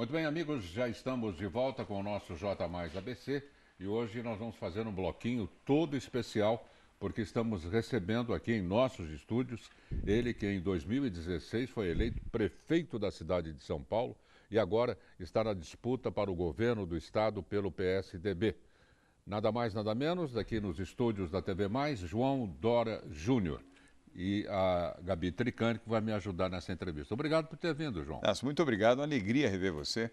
Muito bem, amigos, já estamos de volta com o nosso J mais ABC e hoje nós vamos fazer um bloquinho todo especial porque estamos recebendo aqui em nossos estúdios ele que em 2016 foi eleito prefeito da cidade de São Paulo e agora está na disputa para o governo do estado pelo PSDB. Nada mais, nada menos, daqui nos estúdios da TV Mais, João Dória Júnior. E a Gabi Tricani, que vai me ajudar nessa entrevista. Obrigado por ter vindo, João. Nossa, muito obrigado, uma alegria rever você.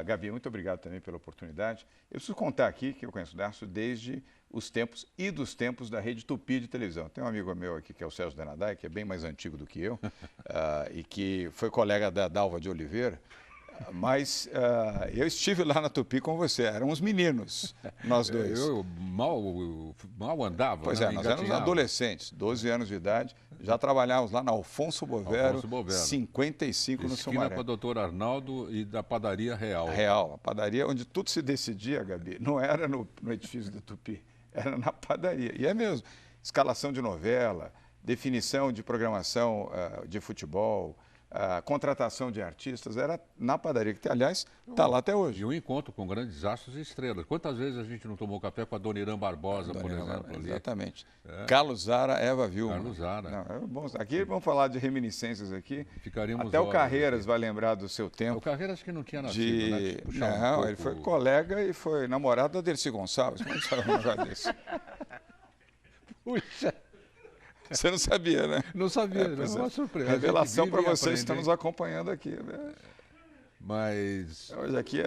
Gabi, muito obrigado também pela oportunidade. Eu preciso contar aqui que eu conheço o Darcio desde os tempos e dos tempos da Rede Tupi de televisão. Tem um amigo meu aqui que é o Sérgio Denadai, que é bem mais antigo do que eu, e que foi colega da Dalva de Oliveira. Mas eu estive lá na Tupi com você, éramos meninos, nós dois. Eu mal andava, Pois né? nós éramos adolescentes, 12 anos de idade, já trabalhávamos lá na Alfonso Bovero, 55 no Sumaré. Esquina com a doutora Arnaldo e da padaria Real. Real, a padaria onde tudo se decidia, Gabi, não era no edifício da Tupi, era na padaria. E é mesmo, escalação de novela, definição de programação de futebol, a contratação de artistas era na padaria, que, aliás, está lá até hoje. E um encontro com grandes astros e estrelas. Quantas vezes a gente não tomou café com a Dona Irã Barbosa, por exemplo? Exatamente. Carlos Zara, Eva Vilma. Carlos Zara. Não, é bom. Aqui vamos falar de reminiscências aqui. Ficaríamos até o Carreiras vai lembrar do seu tempo. O Carreiras que não tinha nascido, né? Tipo, não, ele foi colega e foi namorado da Dercy Gonçalves. Como é que sabe um negócio desse? Puxa! Você não sabia, né? Não sabia, não. Uma surpresa. Revelação para vocês que estão nos acompanhando aqui. Mas... Hoje aqui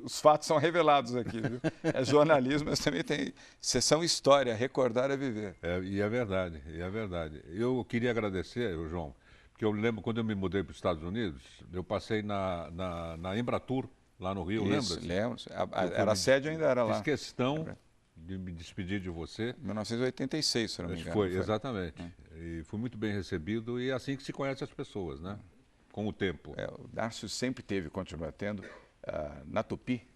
os fatos são revelados aqui, viu? É jornalismo, mas também tem sessão história, recordar é viver. E é verdade, e é verdade. Eu queria agradecer, João, porque eu lembro quando eu me mudei para os Estados Unidos, eu passei na Embratur, lá no Rio, lembra? Lembro. A sede ainda era lá. Fiz questão de me despedir de você. 1986, se não me engano. Foi, exatamente. E fui muito bem recebido e é assim que se conhece as pessoas, né? Com o tempo. O Darcio sempre teve, continua tendo, na Tupi,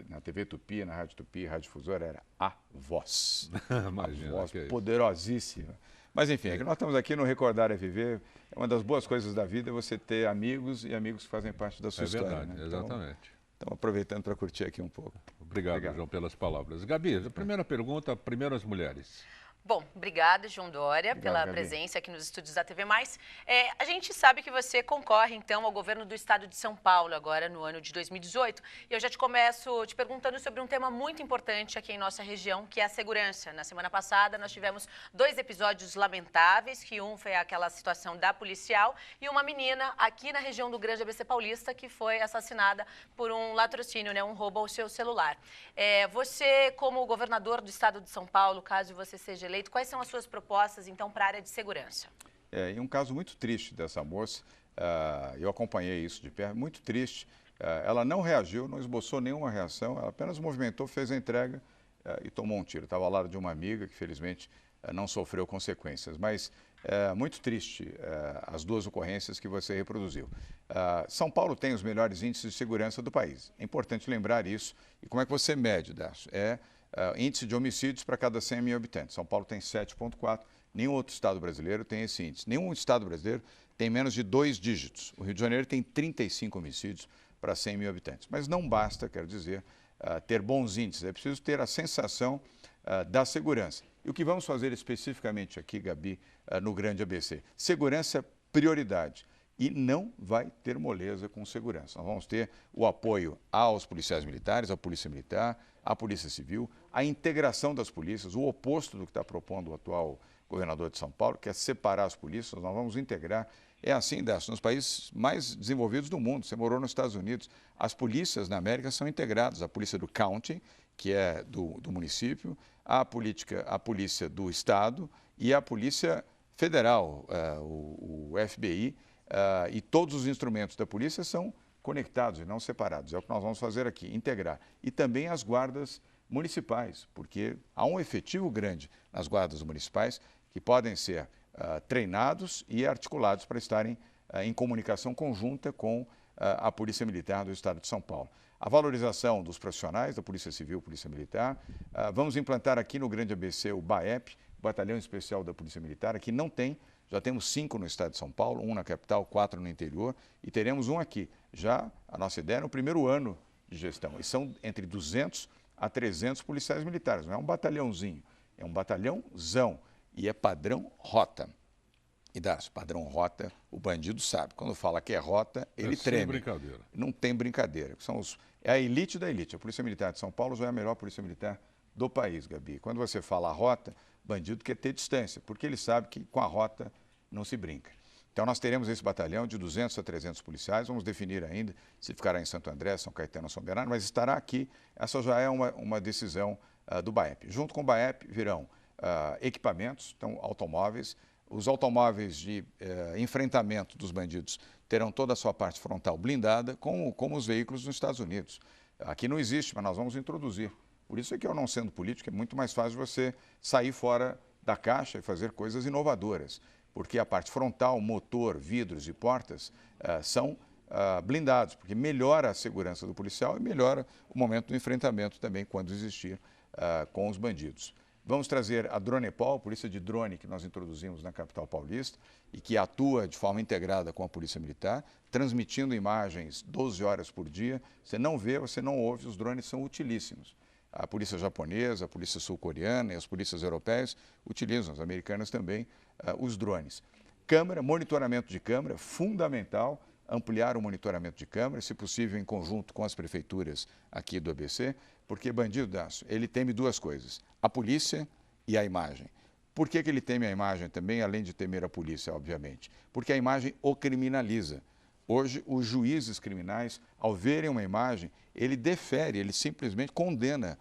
na TV Tupi, na Rádio Tupi, Rádio Difusora, era a voz. Imagina, a voz poderosíssima. Mas enfim, nós estamos aqui no Recordar é Viver. É uma das boas coisas da vida você ter amigos e amigos que fazem parte da sua história. Verdade, né? Exatamente. Estamos aproveitando para curtir aqui um pouco. Obrigado, João, pelas palavras. Gabi, a primeira pergunta, primeiro as mulheres. Bom, obrigada, João Dória, pela presença aqui nos estúdios da TV Mais. A gente sabe que você concorre, então, ao governo do estado de São Paulo, agora no ano de 2018. E eu já te começo te perguntando sobre um tema muito importante aqui em nossa região, que é a segurança. Na semana passada, nós tivemos 2 episódios lamentáveis, que um foi aquela situação da policial e uma menina aqui na região do Grande ABC Paulista, que foi assassinada por um latrocínio, né, um roubo ao seu celular. Você, como governador do estado de São Paulo, caso você seja eleito, quais são as suas propostas, então, para a área de segurança? E um caso muito triste dessa moça, eu acompanhei isso de perto, muito triste. Ela não reagiu, não esboçou nenhuma reação, ela apenas movimentou, fez a entrega e tomou um tiro. Estava ao lado de uma amiga que, felizmente, não sofreu consequências. Mas muito triste as 2 ocorrências que você reproduziu. São Paulo tem os melhores índices de segurança do país. É importante lembrar isso. E como é que você mede, Darcio? Índice de homicídios para cada 100 mil habitantes. São Paulo tem 7,4, nenhum outro estado brasileiro tem esse índice. Nenhum estado brasileiro tem menos de 2 dígitos. O Rio de Janeiro tem 35 homicídios para 100 mil habitantes. Mas não basta, quero dizer, ter bons índices, é preciso ter a sensação da segurança. E o que vamos fazer especificamente aqui, Gabi, no Grande ABC? Segurança, prioridade. E não vai ter moleza com segurança. Nós vamos ter o apoio aos policiais militares, à Polícia Militar, à Polícia Civil, a integração das polícias, o oposto do que está propondo o atual governador de São Paulo, que é separar as polícias, nós vamos integrar. É assim, Darcio, nos países mais desenvolvidos do mundo. Você morou nos Estados Unidos, as polícias na América são integradas. A polícia do county, que é do município, a polícia do estado e a polícia federal, o FBI, e todos os instrumentos da polícia são conectados e não separados. É o que nós vamos fazer aqui, integrar. E também as guardas municipais, porque há um efetivo grande nas guardas municipais que podem ser treinados e articulados para estarem em comunicação conjunta com a Polícia Militar do Estado de São Paulo. A valorização dos profissionais da Polícia Civil, Polícia Militar. Vamos implantar aqui no Grande ABC o BAEP, Batalhão Especial da Polícia Militar. Aqui não tem Já temos 5 no estado de São Paulo, 1 na capital, 4 no interior e teremos um aqui. Já a nossa ideia é no primeiro ano de gestão. E são entre 200 a 300 policiais militares. Não é um batalhãozinho, é um batalhãozão e é padrão rota. E Darcio, padrão rota, o bandido sabe. Quando fala que é rota, ele treme. Sem brincadeira. Não tem brincadeira. É a elite da elite. A Polícia Militar de São Paulo já é a melhor polícia militar do país, Gabi. Quando você fala rota, bandido quer ter distância, porque ele sabe que com a rota não se brinca. Então nós teremos esse batalhão de 200 a 300 policiais, vamos definir ainda se ficará em Santo André, São Caetano ou São Bernardo, mas estará aqui. Essa já é uma decisão do BAEP. Junto com o BAEP virão equipamentos, então automóveis. Os automóveis de enfrentamento dos bandidos terão toda a sua parte frontal blindada, como os veículos nos Estados Unidos. Aqui não existe, mas nós vamos introduzir. Por isso é que eu, não sendo político, é muito mais fácil você sair fora da caixa e fazer coisas inovadoras. Porque a parte frontal, motor, vidros e portas são blindados, porque melhora a segurança do policial e melhora o momento do enfrentamento também, quando existir com os bandidos. Vamos trazer a Dronepol, a polícia de drone que nós introduzimos na capital paulista e que atua de forma integrada com a Polícia Militar, transmitindo imagens 12 horas por dia. Você não vê, você não ouve, os drones são utilíssimos. A polícia japonesa, a polícia sul-coreana e as polícias europeias utilizam, as americanas também, os drones. Câmara, monitoramento de câmara, fundamental, ampliar o monitoramento de câmara, se possível em conjunto com as prefeituras aqui do ABC, porque bandido, Dácio, ele teme duas coisas, a polícia e a imagem. Por que ele teme a imagem também, além de temer a polícia, obviamente? Porque a imagem o criminaliza. Hoje, os juízes criminais, ao verem uma imagem, ele defere, ele simplesmente condena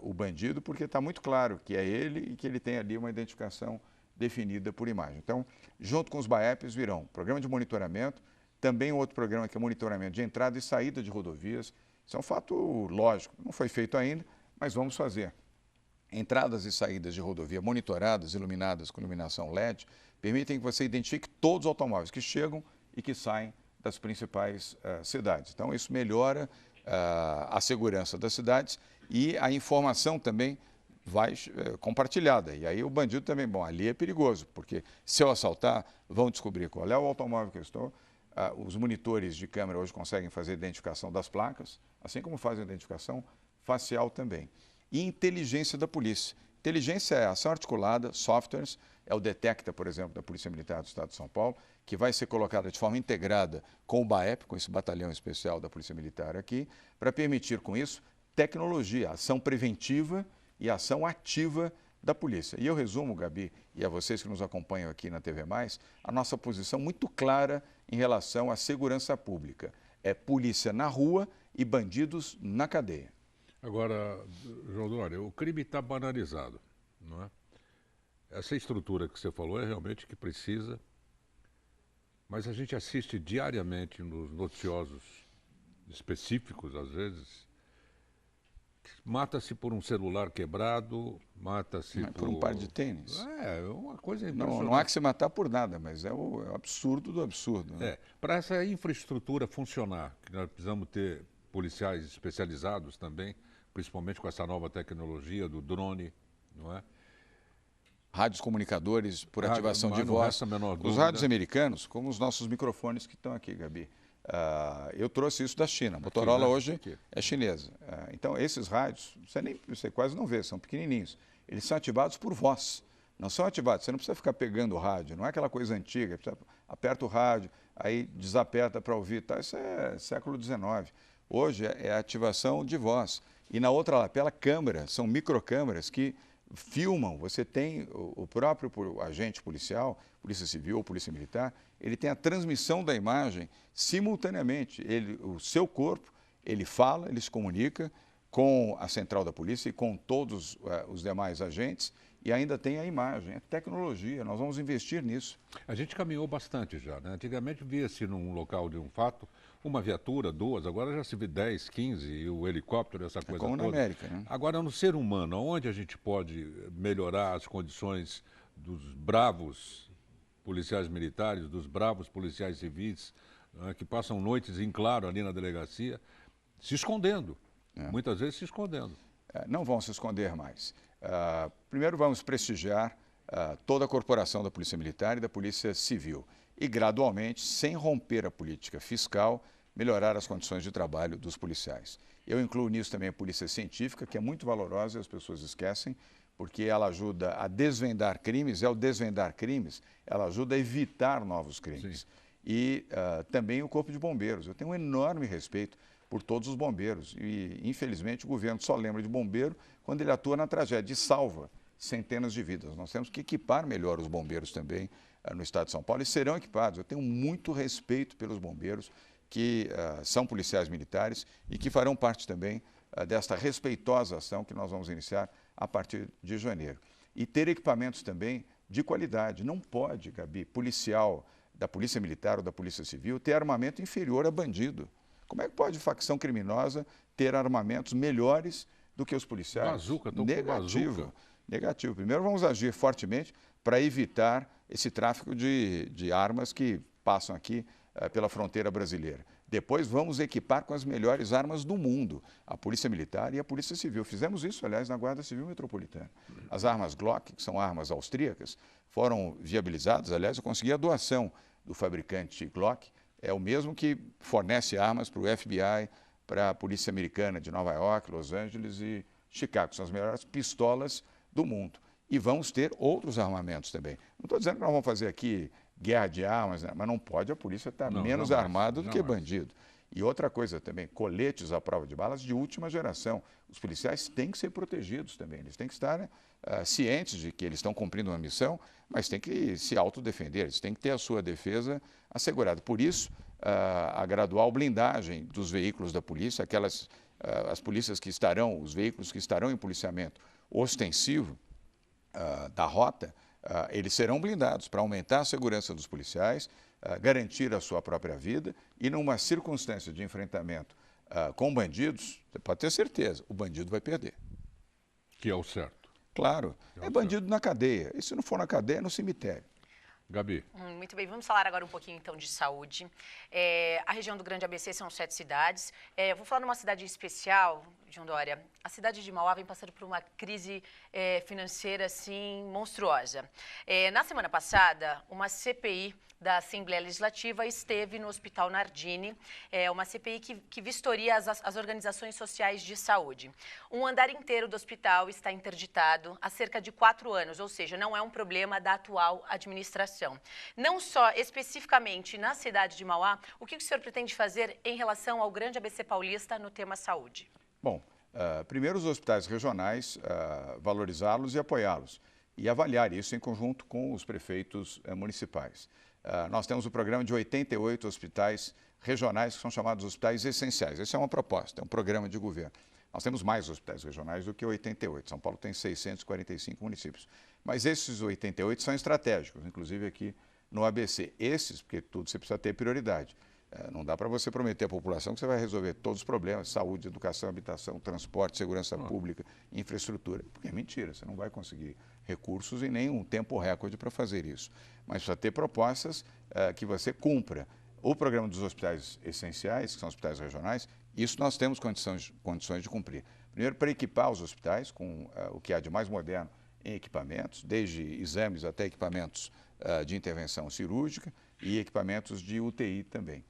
o bandido, porque está muito claro que é ele e que ele tem ali uma identificação definida por imagem. Então, junto com os BAEPs virão programa de monitoramento, também outro programa que é monitoramento de entrada e saída de rodovias. Isso é um fato lógico, não foi feito ainda, mas vamos fazer. Entradas e saídas de rodovia monitoradas, iluminadas com iluminação LED, permitem que você identifique todos os automóveis que chegam e que saem das principais cidades. Então, isso melhora a segurança das cidades e a informação também vai compartilhada. E aí o bandido também, bom, ali é perigoso, porque se eu assaltar, vão descobrir qual é o automóvel que eu estou. Os monitores de câmera hoje conseguem fazer a identificação das placas, assim como fazem a identificação facial também. E inteligência da polícia. Inteligência é ação articulada, softwares, é o Detecta, por exemplo, da Polícia Militar do Estado de São Paulo, que vai ser colocada de forma integrada com o BAEP, com esse batalhão especial da Polícia Militar aqui, para permitir com isso tecnologia, ação preventiva e ação ativa da polícia. E eu resumo, Gabi, e a vocês que nos acompanham aqui na TV+, a nossa posição muito clara em relação à segurança pública. É polícia na rua e bandidos na cadeia. Agora, João Dória, o crime está banalizado, não é? Essa estrutura que você falou é realmente que precisa, mas a gente assiste diariamente nos noticiosos específicos, às vezes, mata-se por um celular quebrado, mata-se por um par de tênis. É uma coisa impressionante. Não há que se matar por nada, mas é o absurdo do absurdo. Né? Para essa infraestrutura funcionar, que nós precisamos ter policiais especializados também, principalmente com essa nova tecnologia do drone, não é? Rádios comunicadores por ativação de voz. Os rádios americanos, como os nossos microfones que estão aqui, Gabi. Eu trouxe isso da China. A Motorola hoje é chinesa. Então, esses rádios, você quase não vê, são pequenininhos. Eles são ativados por voz. Não são ativados, você não precisa ficar pegando o rádio, não é aquela coisa antiga, você aperta o rádio, aí desaperta para ouvir. Tá? Isso é século XIX. Hoje é ativação de voz. E na outra lapela, câmera, são microcâmeras que filmam. Você tem o próprio agente policial, Polícia Civil ou Polícia Militar, ele tem a transmissão da imagem simultaneamente. O seu corpo, ele fala, ele se comunica com a central da polícia e com todos os demais agentes e ainda tem a imagem. É tecnologia, nós vamos investir nisso. A gente caminhou bastante já, né? Antigamente via-se num local de um fato uma viatura, duas, agora já se vê 10, 15 e o helicóptero, essa coisa como toda. Na América, né? Agora, no ser humano, onde a gente pode melhorar as condições dos bravos policiais militares, dos bravos policiais civis, né, que passam noites em claro ali na delegacia, se escondendo, muitas vezes se escondendo. Não vão se esconder mais. Primeiro vamos prestigiar toda a corporação da Polícia Militar e da Polícia Civil. E, gradualmente, sem romper a política fiscal, melhorar as condições de trabalho dos policiais. Eu incluo nisso também a Polícia Científica, que é muito valorosa e as pessoas esquecem, porque ela ajuda a desvendar crimes, e ao desvendar crimes, ela ajuda a evitar novos crimes. Sim. E também o Corpo de Bombeiros. Eu tenho um enorme respeito por todos os bombeiros e, infelizmente, o governo só lembra de bombeiro quando ele atua na tragédia e salva centenas de vidas. Nós temos que equipar melhor os bombeiros também no estado de São Paulo e serão equipados. Eu tenho muito respeito pelos bombeiros que são policiais militares e que farão parte também desta respeitosa ação que nós vamos iniciar a partir de janeiro. E ter equipamentos também de qualidade. Não pode, Gabi, policial da Polícia Militar ou da Polícia Civil ter armamento inferior a bandido. Como é que pode facção criminosa ter armamentos melhores do que os policiais? Bazuca, negativo. Negativo. Primeiro vamos agir fortemente para evitar esse tráfico de armas que passam aqui pela fronteira brasileira. Depois vamos equipar com as melhores armas do mundo, a Polícia Militar e a Polícia Civil. Fizemos isso, aliás, na Guarda Civil Metropolitana. As armas Glock, que são armas austríacas, foram viabilizadas. Aliás, eu consegui a doação do fabricante Glock, é o mesmo que fornece armas para o FBI, para a Polícia Americana de Nova York, Los Angeles e Chicago. São as melhores pistolas do mundo. E vamos ter outros armamentos também. Não estou dizendo que nós vamos fazer aqui guerra de armas, né? Mas não pode a polícia estar menos armada do que bandido. E outra coisa também, coletes à prova de balas de última geração. Os policiais têm que ser protegidos também. Eles têm que estar cientes de que eles estão cumprindo uma missão, mas têm que se autodefender, eles têm que ter a sua defesa assegurada. Por isso, a gradual blindagem dos veículos da polícia, as polícias que estarão, os veículos que estarão em policiamento ostensivo da rota, eles serão blindados para aumentar a segurança dos policiais, garantir a sua própria vida e, numa circunstância de enfrentamento com bandidos, você pode ter certeza, o bandido vai perder. Que é o certo. Claro, é bandido na cadeia. E se não for na cadeia, é no cemitério. Gabi. Muito bem, vamos falar agora um pouquinho então de saúde. A região do Grande ABC são 7 cidades. Eu vou falar numa cidade especial, João Dória. A cidade de Mauá vem passando por uma crise financeira assim monstruosa. Na semana passada, uma CPI da Assembleia Legislativa esteve no Hospital Nardini, uma CPI que vistoria as organizações sociais de saúde. Um andar inteiro do hospital está interditado há cerca de 4 anos, ou seja, não é um problema da atual administração. Não só especificamente na cidade de Mauá, o que o senhor pretende fazer em relação ao Grande ABC Paulista no tema saúde? Bom, primeiro os hospitais regionais, valorizá-los e apoiá-los, e avaliar isso em conjunto com os prefeitos municipais. Nós temos o programa de 88 hospitais regionais que são chamados hospitais essenciais. Essa é uma proposta, é um programa de governo. Nós temos mais hospitais regionais do que 88. São Paulo tem 645 municípios. Mas esses 88 são estratégicos, inclusive aqui no ABC. Esses, porque tudo você precisa ter prioridade. Não dá para você prometer à população que você vai resolver todos os problemas, saúde, educação, habitação, transporte, segurança pública, infraestrutura. Porque é mentira, você não vai conseguir recursos e nem um tempo recorde para fazer isso. Mas precisa ter propostas que você cumpra. O programa dos hospitais essenciais, que são hospitais regionais, isso nós temos condições de cumprir. Primeiro, para equipar os hospitais com o que há de mais moderno em equipamentos, desde exames até equipamentos de intervenção cirúrgica e equipamentos de UTI também.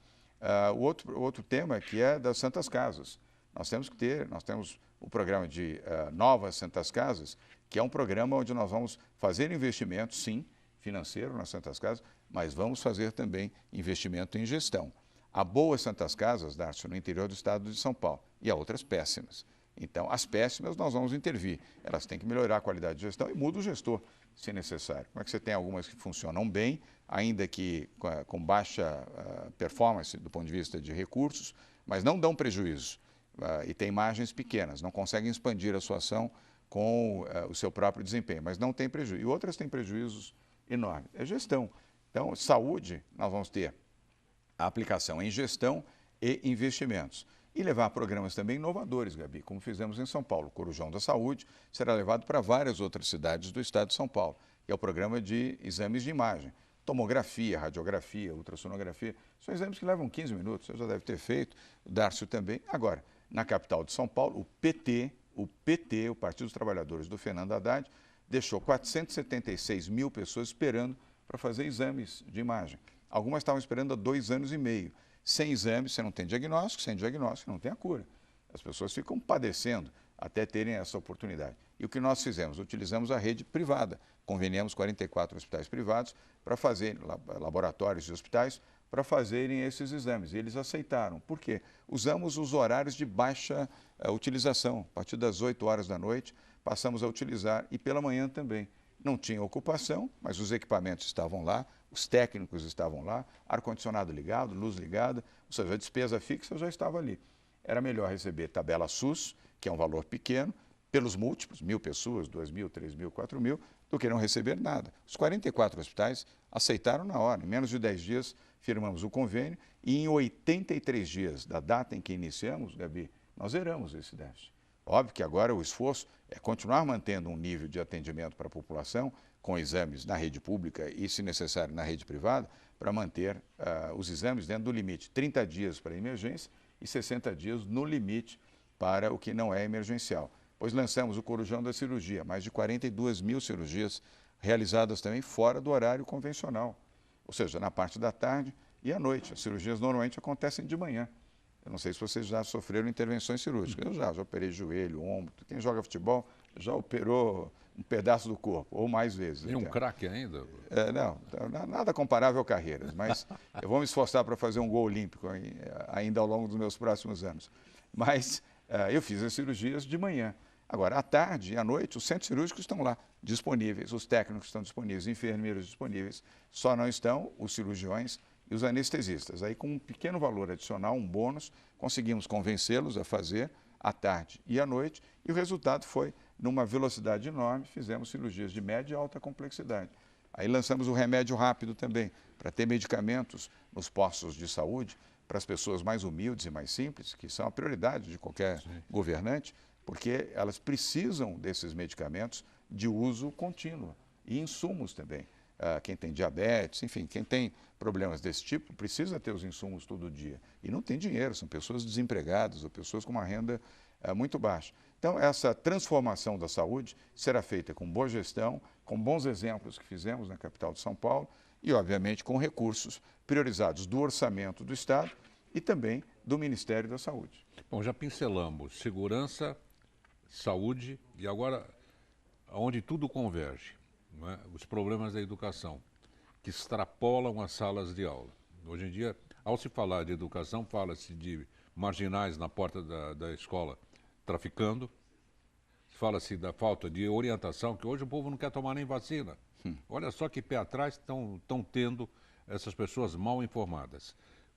O outro tema que é das Santas Casas. Nós temos o programa de Novas Santas Casas, que é um programa onde nós vamos fazer investimento, sim, financeiro nas Santas Casas, mas vamos fazer também investimento em gestão. Há boas Santas Casas, Darcio, no interior do estado de São Paulo, e há outras péssimas. Então, as péssimas nós vamos intervir. Elas têm que melhorar a qualidade de gestão e muda o gestor, se necessário. Como é que você tem algumas que funcionam bem, ainda que com baixa performance do ponto de vista de recursos, mas não dão prejuízo e têm margens pequenas, não conseguem expandir a sua ação com o seu próprio desempenho, mas não tem prejuízo. E outras têm prejuízos enormes. É gestão. Então, saúde, nós vamos ter a aplicação em gestão e investimentos. E levar programas também inovadores, Gabi, como fizemos em São Paulo. O Corujão da Saúde será levado para várias outras cidades do estado de São Paulo, que é o programa de exames de imagem. Tomografia, radiografia, ultrassonografia, são exames que levam 15 minutos, você já deve ter feito, o Darcio também. Agora, na capital de São Paulo, o PT, o Partido dos Trabalhadores do Fernando Haddad, deixou 476 mil pessoas esperando para fazer exames de imagem. Algumas estavam esperando há 2 anos e meio. Sem exame, você não tem diagnóstico, sem diagnóstico, não tem a cura. As pessoas ficam padecendo até terem essa oportunidade. E o que nós fizemos? Utilizamos a rede privada. Conveniamos 44 hospitais privados para fazer, laboratórios de hospitais, para fazerem esses exames. E eles aceitaram. Por quê? Usamos os horários de baixa utilização. A partir das 8 horas da noite, passamos a utilizar e pela manhã também. Não tinha ocupação, mas os equipamentos estavam lá, os técnicos estavam lá, ar-condicionado ligado, luz ligada, ou seja, a despesa fixa já estava ali. Era melhor receber tabela SUS, que é um valor pequeno, pelos múltiplos, 1.000 pessoas, 2.000, 3.000, 4.000, do que não receber nada. Os 44 hospitais aceitaram na hora. Em menos de 10 dias, firmamos o convênio e em 83 dias da data em que iniciamos, Gabi, nós zeramos esse déficit. Óbvio que agora o esforço é continuar mantendo um nível de atendimento para a população, com exames na rede pública e, se necessário, na rede privada, para manter os exames dentro do limite. 30 dias para emergência e 60 dias no limite para o que não é emergencial. Pois lançamos o Corujão da Cirurgia, mais de 42 mil cirurgias realizadas também fora do horário convencional, ou seja, na parte da tarde e à noite. As cirurgias normalmente acontecem de manhã. Eu não sei se vocês já sofreram intervenções cirúrgicas. Eu já operei joelho, ombro. Quem joga futebol já operou um pedaço do corpo, ou mais vezes. Tem um craque ainda? Não, nada comparável a carreiras, mas eu vou me esforçar para fazer um gol olímpico ainda ao longo dos meus próximos anos. Mas eu fiz as cirurgias de manhã. Agora, à tarde e à noite, os centros cirúrgicos estão lá, disponíveis, os técnicos estão disponíveis, os enfermeiros disponíveis, só não estão os cirurgiões e os anestesistas. Aí, com um pequeno valor adicional, um bônus, conseguimos convencê-los a fazer à tarde e à noite, e o resultado foi, numa velocidade enorme, fizemos cirurgias de média e alta complexidade. Aí lançamos o remédio rápido também, para ter medicamentos nos postos de saúde, para as pessoas mais humildes e mais simples, que são a prioridade de qualquer governante, porque elas precisam desses medicamentos de uso contínuo e insumos também. Quem tem diabetes, enfim, quem tem problemas desse tipo, precisa ter os insumos todo dia. E não tem dinheiro, são pessoas desempregadas ou pessoas com uma renda muito baixa. Então, essa transformação da saúde será feita com boa gestão, com bons exemplos que fizemos na capital de São Paulo e, obviamente, com recursos priorizados do orçamento do Estado e também do Ministério da Saúde. Bom, já pincelamos segurança, saúde e agora onde tudo converge, não é? Os problemas da educação, que extrapolam as salas de aula. Hoje em dia, ao se falar de educação, fala-se de marginais na porta da escola traficando, fala-se da falta de orientação, que hoje o povo não quer tomar nem vacina. Olha só que pé atrás estão tendo essas pessoas mal informadas.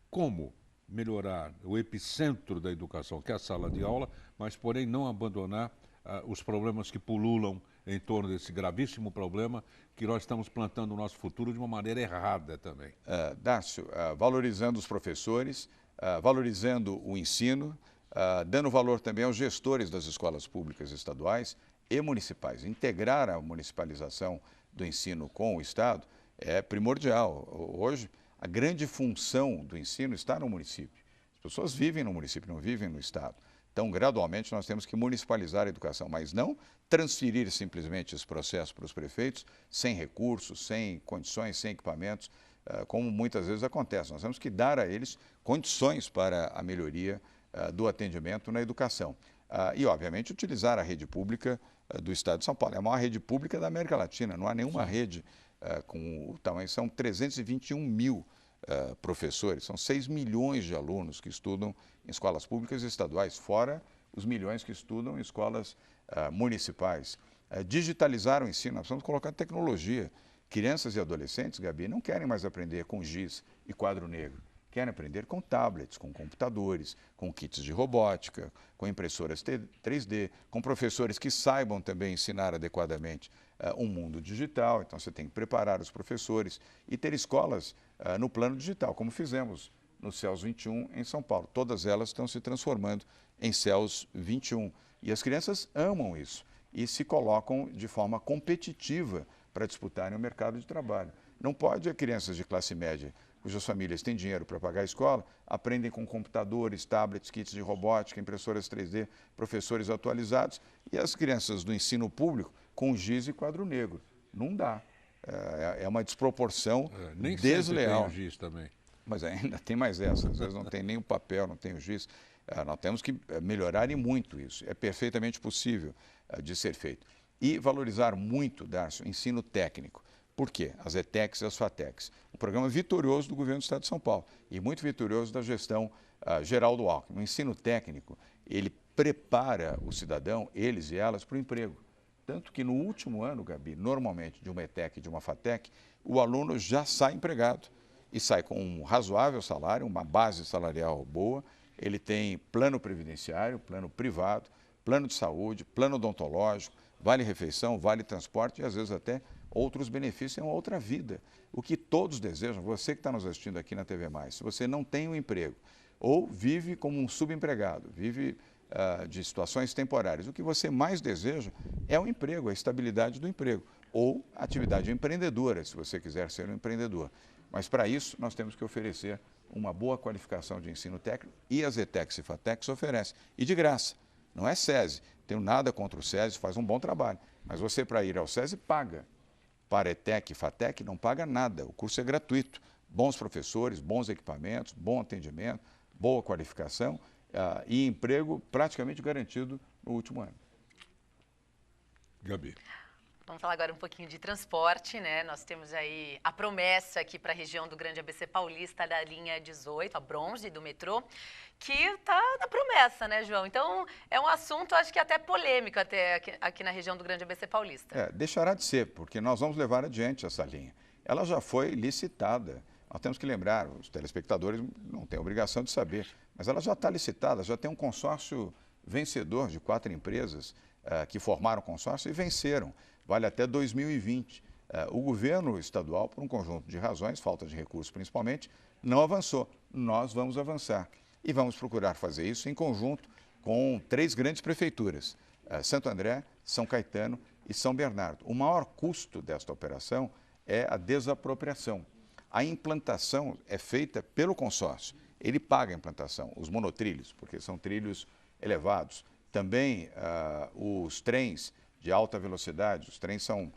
Como melhorar o epicentro da educação, que é a sala de aula, mas, porém, não abandonar os problemas que pululam em torno desse gravíssimo problema que nós estamos plantando o nosso futuro de uma maneira errada também. Dácio, valorizando os professores, valorizando o ensino, dando valor também aos gestores das escolas públicas estaduais e municipais. Integrar a municipalização do ensino com o Estado é primordial. Hoje, a grande função do ensino está no município. As pessoas vivem no município, não vivem no Estado. Então, gradualmente, nós temos que municipalizar a educação, mas não transferir simplesmente esse processo para os prefeitos sem recursos, sem condições, sem equipamentos, como muitas vezes acontece. Nós temos que dar a eles condições para a melhoria do atendimento na educação. E, obviamente, utilizar a rede pública do Estado de São Paulo. É a maior rede pública da América Latina, não há nenhuma rede com o tamanho, são 321 mil professores, são 6 milhões de alunos que estudam em escolas públicas e estaduais, fora os milhões que estudam em escolas municipais. Digitalizar o ensino, nós precisamos colocar tecnologia. Crianças e adolescentes, Gabi, não querem mais aprender com giz e quadro negro. Querem aprender com tablets, com computadores, com kits de robótica, com impressoras 3D, com professores que saibam também ensinar adequadamente um mundo digital. Então, você tem que preparar os professores e ter escolas no plano digital, como fizemos no CELS 21 em São Paulo. Todas elas estão se transformando em CELS 21. E as crianças amam isso e se colocam de forma competitiva para disputarem o mercado de trabalho. Não pode crianças de classe média, cujas famílias têm dinheiro para pagar a escola, aprendem com computadores, tablets, kits de robótica, impressoras 3D, professores atualizados, e as crianças do ensino público com giz e quadro negro. Não dá. É uma desproporção nem desleal. Tem o giz também. Mas ainda tem mais essa. Às vezes não tem nem o papel, não tem o giz. Nós temos que melhorar e muito isso. É perfeitamente possível de ser feito. E valorizar muito, Darcio, o ensino técnico. Por quê? As ETECs e as FATECs. Um programa vitorioso do governo do Estado de São Paulo e muito vitorioso da gestão Geraldo Alckmin. O ensino técnico, ele prepara o cidadão, eles e elas, para o emprego. Tanto que no último ano, Gabi, normalmente de uma ETEC e de uma FATEC, o aluno já sai empregado e sai com um razoável salário, uma base salarial boa, ele tem plano previdenciário, plano privado, plano de saúde, plano odontológico, vale-refeição, vale-transporte e às vezes até outros benefícios, é uma outra vida. O que todos desejam, você que está nos assistindo aqui na TV+, se você não tem um emprego ou vive como um subempregado, vive de situações temporárias, o que você mais deseja é o emprego, a estabilidade do emprego ou atividade empreendedora, se você quiser ser um empreendedor. Mas para isso nós temos que oferecer uma boa qualificação de ensino técnico e as ETECs e FATECs oferecem. E de graça, não é SESI. Tenho nada contra o SESI, faz um bom trabalho. Mas você, para ir ao SESI, paga. Para ETEC e FATEC, não paga nada. O curso é gratuito. Bons professores, bons equipamentos, bom atendimento, boa qualificação e emprego praticamente garantido no último ano. Gabi. Vamos falar agora um pouquinho de transporte, né? Nós temos aí a promessa aqui para a região do Grande ABC Paulista da linha 18, a bronze do metrô, que está na promessa, né, João? Então, é um assunto, acho que até polêmico até aqui na região do Grande ABC Paulista. Deixará de ser, porque nós vamos levar adiante essa linha. Ela já foi licitada. Nós temos que lembrar, os telespectadores não têm obrigação de saber, mas ela já está licitada, já tem um consórcio vencedor de 4 empresas que formaram o consórcio e venceram. Vale até 2020. O governo estadual, por um conjunto de razões, falta de recursos principalmente, não avançou. Nós vamos avançar e vamos procurar fazer isso em conjunto com 3 grandes prefeituras, Santo André, São Caetano e São Bernardo. O maior custo desta operação é a desapropriação. A implantação é feita pelo consórcio. Ele paga a implantação, os monotrilhos, porque são trilhos elevados. Também os trens de alta velocidade, os trens são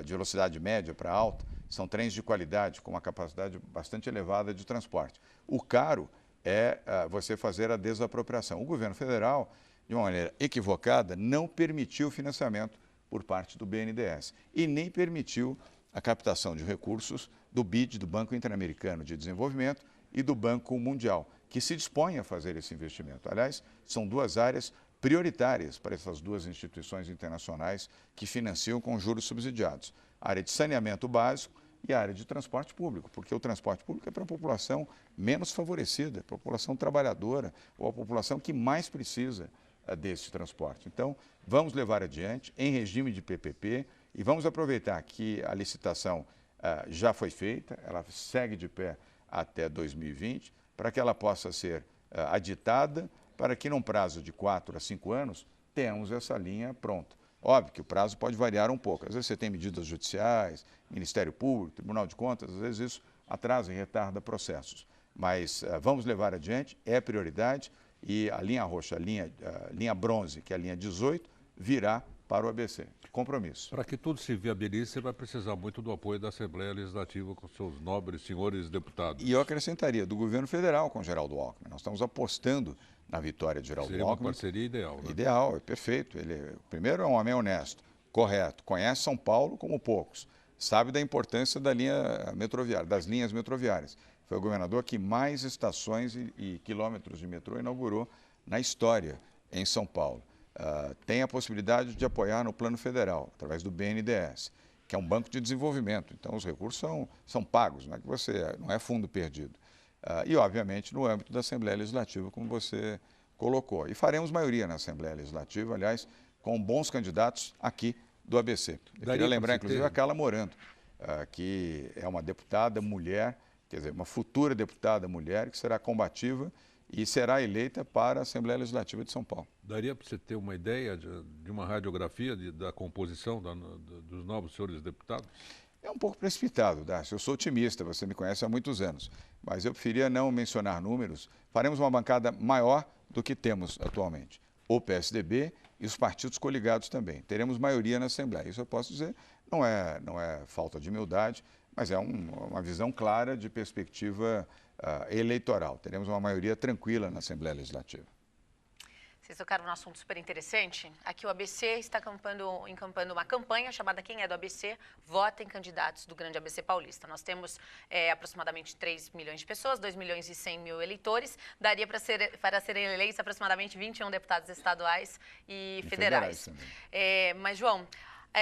de velocidade média para alta, são trens de qualidade, com uma capacidade bastante elevada de transporte. O caro é você fazer a desapropriação. O governo federal, de uma maneira equivocada, não permitiu o financiamento por parte do BNDES e nem permitiu a captação de recursos do BID, do Banco Interamericano de Desenvolvimento, e do Banco Mundial, que se dispõem a fazer esse investimento. Aliás, são 2 áreas prioritárias para essas 2 instituições internacionais que financiam com juros subsidiados. A área de saneamento básico e a área de transporte público, porque o transporte público é para a população menos favorecida, a população trabalhadora ou a população que mais precisa desse transporte. Então, vamos levar adiante em regime de PPP e vamos aproveitar que a licitação já foi feita, ela segue de pé até 2020, para que ela possa ser aditada, para que num prazo de 4 a 5 anos tenhamos essa linha pronta. Óbvio que o prazo pode variar um pouco. Às vezes você tem medidas judiciais, Ministério Público, Tribunal de Contas, às vezes isso atrasa e retarda processos. Mas vamos levar adiante, é prioridade, e a linha roxa, a linha bronze, que é a linha 18, virá para o ABC. Compromisso. Para que tudo se viabilize, você vai precisar muito do apoio da Assembleia Legislativa com seus nobres senhores deputados. E eu acrescentaria, do governo federal com Geraldo Alckmin. Nós estamos apostando na vitória de Geraldo Alckmin. Seria uma parceria ideal, né? Ideal, é perfeito. Primeiro, é um homem honesto, correto, conhece São Paulo como poucos, sabe da importância da linha metroviária, das linhas metroviárias. Foi o governador que mais estações e quilômetros de metrô inaugurou na história em São Paulo. Tem a possibilidade de apoiar no plano federal, através do BNDES, que é um banco de desenvolvimento. Então, os recursos são pagos, não é fundo perdido. E, obviamente, no âmbito da Assembleia Legislativa, como você colocou. E faremos maioria na Assembleia Legislativa, aliás, com bons candidatos aqui do ABC. Eu queria lembrar, inclusive, a Carla Morando, que é uma deputada mulher, quer dizer, uma futura deputada mulher, que será combativa e será eleita para a Assembleia Legislativa de São Paulo. Daria para você ter uma ideia de uma radiografia da composição dos novos senhores deputados? É um pouco precipitado, Darcio. Eu sou otimista, você me conhece há muitos anos, mas eu preferia não mencionar números. Faremos uma bancada maior do que temos atualmente. o PSDB e os partidos coligados também. Teremos maioria na Assembleia. Isso eu posso dizer, não é falta de humildade, mas é uma visão clara de perspectiva eleitoral. Teremos uma maioria tranquila na Assembleia Legislativa. Vocês tocaram num assunto super interessante. Aqui o ABC está encampando uma campanha chamada Quem é do ABC? Vota em candidatos do Grande ABC Paulista. Nós temos aproximadamente 3 milhões de pessoas, 2 milhões e 100 mil eleitores. Daria para serem eleitos aproximadamente 21 deputados estaduais e federais. Mas, João,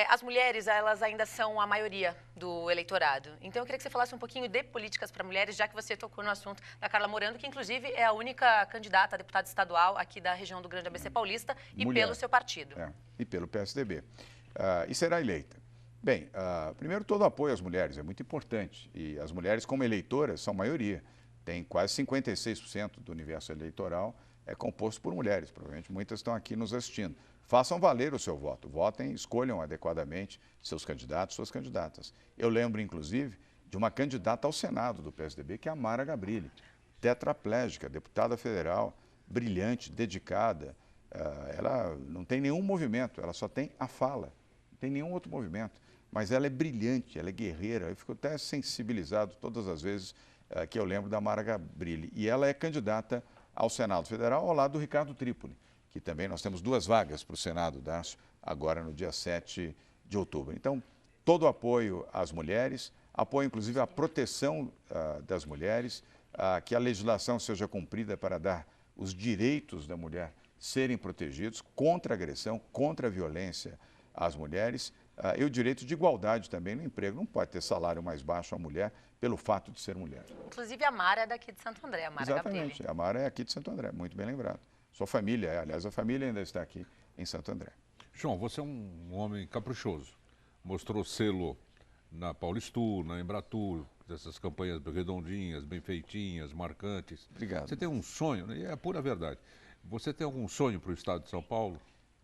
as mulheres, elas ainda são a maioria do eleitorado. Então, eu queria que você falasse um pouquinho de políticas para mulheres, já que você tocou no assunto da Carla Morando, que, inclusive, é a única candidata a deputada estadual aqui da região do Grande ABC Paulista e pelo seu partido. E pelo PSDB. E será eleita. Bem, primeiro, todo apoio às mulheres é muito importante. E as mulheres, como eleitoras, são maioria. Tem quase 56% do universo eleitoral composto por mulheres. Provavelmente muitas estão aqui nos assistindo. Façam valer o seu voto, votem, escolham adequadamente seus candidatos, suas candidatas. Eu lembro, inclusive, de uma candidata ao Senado do PSDB, que é a Mara Gabrilli, tetraplégica, deputada federal, brilhante, dedicada. Ela não tem nenhum movimento, ela só tem a fala, não tem nenhum outro movimento. Mas ela é brilhante, ela é guerreira, eu fico até sensibilizado todas as vezes que eu lembro da Mara Gabrilli. E ela é candidata ao Senado Federal ao lado do Ricardo Trípoli, que também nós temos 2 vagas para o Senado, Darcio, agora no dia 7 de outubro. Então, todo o apoio às mulheres, apoio inclusive à proteção das mulheres, que a legislação seja cumprida para dar os direitos da mulher serem protegidos contra a agressão, contra a violência às mulheres, e o direito de igualdade também no emprego. Não pode ter salário mais baixo a mulher pelo fato de ser mulher. Inclusive a Mara é daqui de Santo André, a Mara Gabrilli. Exatamente, a Mara é aqui de Santo André, muito bem lembrado. Sua família, aliás, a família ainda está aqui em Santo André. João, você é um homem caprichoso. Mostrou selo na Paulistur, na Embratur, dessas campanhas redondinhas, bem feitinhas, marcantes. Obrigado. Você tem um sonho, né? É a pura verdade. Você tem algum sonho para o Estado de São Paulo?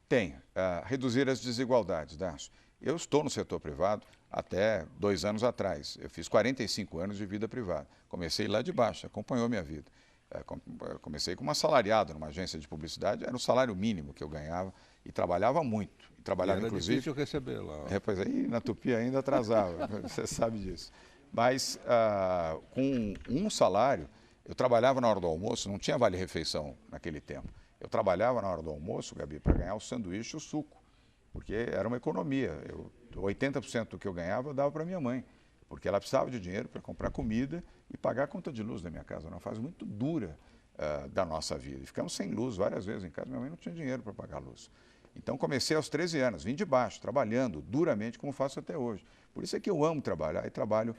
Tenho. Reduzir as desigualdades, Darcio. Eu estou no setor privado até 2 anos atrás. Eu fiz 45 anos de vida privada. Comecei lá de baixo, acompanhou minha vida. Comecei como assalariado numa agência de publicidade, era o salário mínimo que eu ganhava e trabalhava muito. E trabalhava, era inclusive, difícil receber lá. Pois aí, na Tupi ainda atrasava, você sabe disso. Mas com um salário, eu trabalhava na hora do almoço, não tinha vale-refeição naquele tempo. Eu trabalhava na hora do almoço, Gabi, para ganhar o sanduíche e o suco, porque era uma economia. 80% do que eu ganhava eu dava para minha mãe, porque ela precisava de dinheiro para comprar comida e pagar a conta de luz da minha casa. Uma fase muito dura da nossa vida. E ficamos sem luz várias vezes em casa, minha mãe não tinha dinheiro para pagar a luz. Então comecei aos 13 anos, vim de baixo, trabalhando duramente como faço até hoje. Por isso é que eu amo trabalhar e trabalho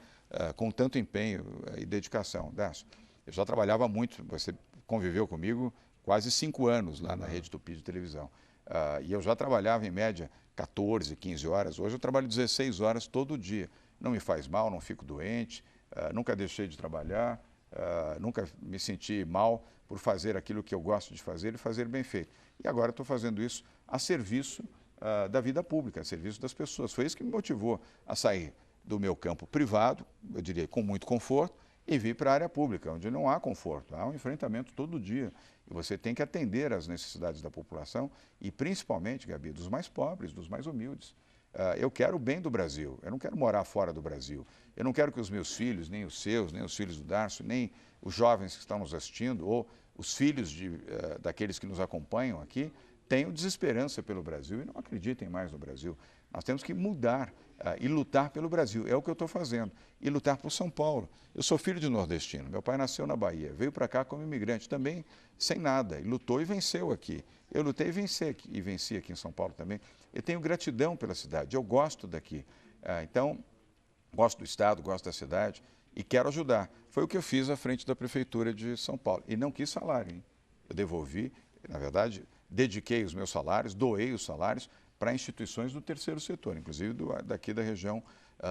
com tanto empenho e dedicação. Darcio, eu já trabalhava muito, você conviveu comigo quase 5 anos lá na Rede Tupi de televisão. E eu já trabalhava em média 14, 15 horas. Hoje eu trabalho 16 horas todo dia. Não me faz mal, não fico doente, nunca deixei de trabalhar, nunca me senti mal por fazer aquilo que eu gosto de fazer e fazer bem feito. E agora estou fazendo isso a serviço da vida pública, a serviço das pessoas. Foi isso que me motivou a sair do meu campo privado, eu diria com muito conforto, e vir para a área pública, onde não há conforto, há um enfrentamento todo dia. E você tem que atender às necessidades da população e, principalmente, Gabi, dos mais pobres, dos mais humildes. Eu quero o bem do Brasil, eu não quero morar fora do Brasil. Eu não quero que os meus filhos, nem os seus, nem os filhos do Darcio, nem os jovens que estão nos assistindo, ou os filhos daqueles que nos acompanham aqui, tenham desesperança pelo Brasil e não acreditem mais no Brasil. Nós temos que mudar e lutar pelo Brasil. É o que eu estou fazendo. E lutar por São Paulo. Eu sou filho de nordestino. Meu pai nasceu na Bahia. Veio para cá como imigrante, também sem nada. E lutou e venceu aqui. Eu lutei e venci aqui em São Paulo também. Eu tenho gratidão pela cidade. Eu gosto daqui. Então, gosto do estado, gosto da cidade e quero ajudar. Foi o que eu fiz à frente da Prefeitura de São Paulo. E não quis salário, hein? Eu devolvi, na verdade, dediquei os meus salários, doei os salários para instituições do terceiro setor, inclusive daqui da região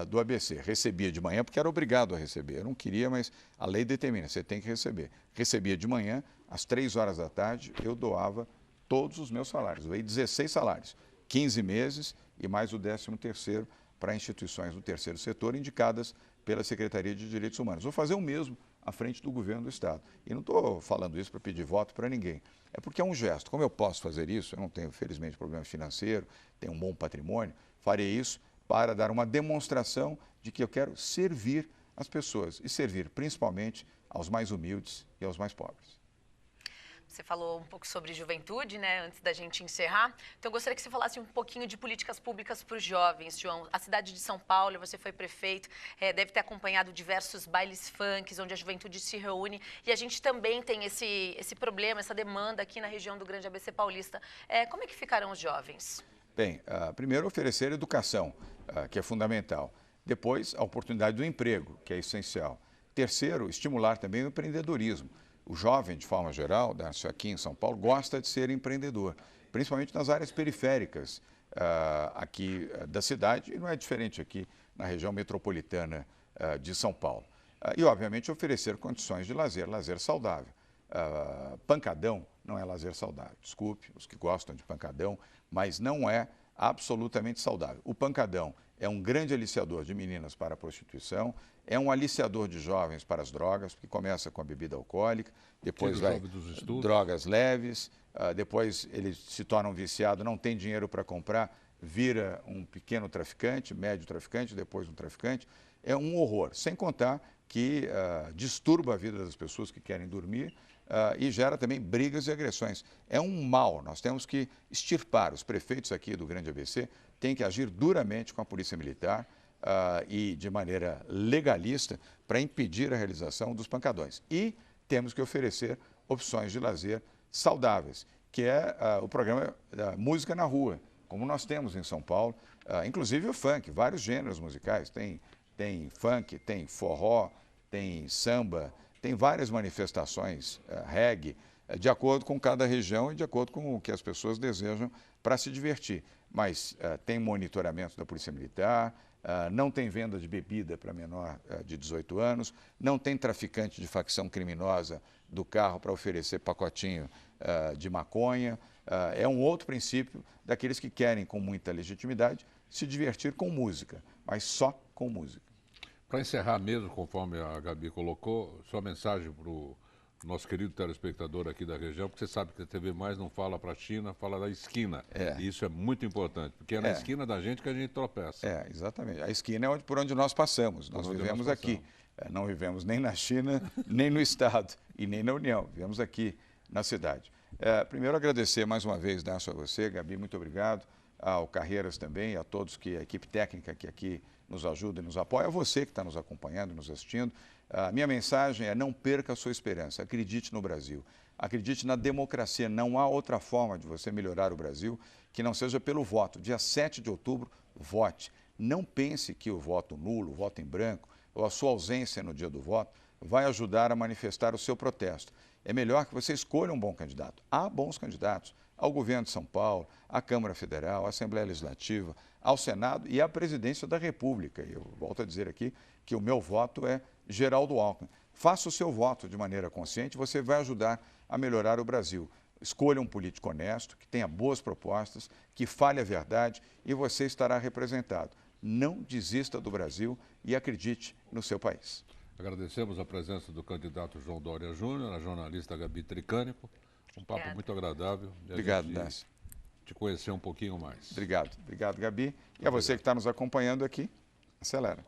do ABC. Recebia de manhã porque era obrigado a receber. Eu não queria, mas a lei determina, você tem que receber. Recebia de manhã, às 3 horas da tarde, eu doava todos os meus salários. Doei 16 salários, 15 meses e mais o 13º para instituições do terceiro setor indicadas pela Secretaria de Direitos Humanos. Vou fazer o mesmo à frente do governo do Estado. E não estou falando isso para pedir voto para ninguém. É porque é um gesto. Como eu posso fazer isso? Eu não tenho, felizmente, problema financeiro, tenho um bom patrimônio. Farei isso para dar uma demonstração de que eu quero servir as pessoas e servir principalmente aos mais humildes e aos mais pobres. Você falou um pouco sobre juventude, né, antes da gente encerrar. Então, eu gostaria que você falasse um pouquinho de políticas públicas para os jovens, João. A cidade de São Paulo, você foi prefeito, deve ter acompanhado diversos bailes funks, onde a juventude se reúne. E a gente também tem esse problema, essa demanda aqui na região do Grande ABC Paulista. Como é que ficarão os jovens? Bem, primeiro oferecer educação, que é fundamental. Depois, a oportunidade do emprego, que é essencial. Terceiro, estimular também o empreendedorismo. O jovem, de forma geral, aqui em São Paulo, gosta de ser empreendedor, principalmente nas áreas periféricas aqui da cidade, e não é diferente aqui na região metropolitana de São Paulo. E, obviamente, oferecer condições de lazer saudável. Pancadão não é lazer saudável. Desculpe os que gostam de pancadão, mas não é absolutamente saudável. O pancadão é um grande aliciador de meninas para a prostituição, é um aliciador de jovens para as drogas, porque começa com a bebida alcoólica, depois vai drogas leves, depois eles se tornam viciados, não tem dinheiro para comprar, vira um pequeno traficante, médio traficante, depois um traficante. É um horror, sem contar que disturba a vida das pessoas que querem dormir e gera também brigas e agressões. É um mal, nós temos que extirpar. Os prefeitos aqui do Grande ABC têm que agir duramente com a Polícia Militar e de maneira legalista para impedir a realização dos pancadões. E temos que oferecer opções de lazer saudáveis, que é o programa Música na Rua, como nós temos em São Paulo, inclusive o funk, vários gêneros musicais, tem funk, tem forró, tem samba, tem várias manifestações reggae, de acordo com cada região e de acordo com o que as pessoas desejam para se divertir. Mas tem monitoramento da Polícia Militar, não tem venda de bebida para menor de 18 anos, não tem traficante de facção criminosa do carro para oferecer pacotinho de maconha. É um outro princípio daqueles que querem, com muita legitimidade, se divertir com música, mas só com música. Para encerrar mesmo, conforme a Gabi colocou, sua mensagem para o nosso querido telespectador aqui da região, porque você sabe que a TV Mais não fala para a China, fala da esquina. E isso é muito importante, porque é na esquina da gente que a gente tropeça. Exatamente. A esquina é por onde nós passamos. Nós vivemos aqui. Não vivemos nem na China, nem no Estado e nem na União. Vivemos aqui na cidade. Primeiro, agradecer mais uma vez, a você, Gabi, muito obrigado. Ao Carreiras também, a todos a equipe técnica que aqui nos ajuda e nos apoia, a você que está nos acompanhando, nos assistindo. A minha mensagem é: não perca a sua esperança, acredite no Brasil, acredite na democracia, não há outra forma de você melhorar o Brasil que não seja pelo voto. Dia 7 de outubro, vote. Não pense que o voto nulo, o voto em branco, ou a sua ausência no dia do voto vai ajudar a manifestar o seu protesto. É melhor que você escolha um bom candidato. Há bons candidatos ao governo de São Paulo, à Câmara Federal, à Assembleia Legislativa, ao Senado e à Presidência da República. E eu volto a dizer aqui que o meu voto é Geraldo Alckmin. Faça o seu voto de maneira consciente, você vai ajudar a melhorar o Brasil. Escolha um político honesto, que tenha boas propostas, que fale a verdade e você estará representado. Não desista do Brasil e acredite no seu país. Agradecemos a presença do candidato João Dória Júnior, a jornalista Gabi Tricânico. Um papo muito agradável. Obrigado, Dácio. Te conhecer um pouquinho mais. Obrigado, Gabi. E a você que está nos acompanhando aqui, acelera.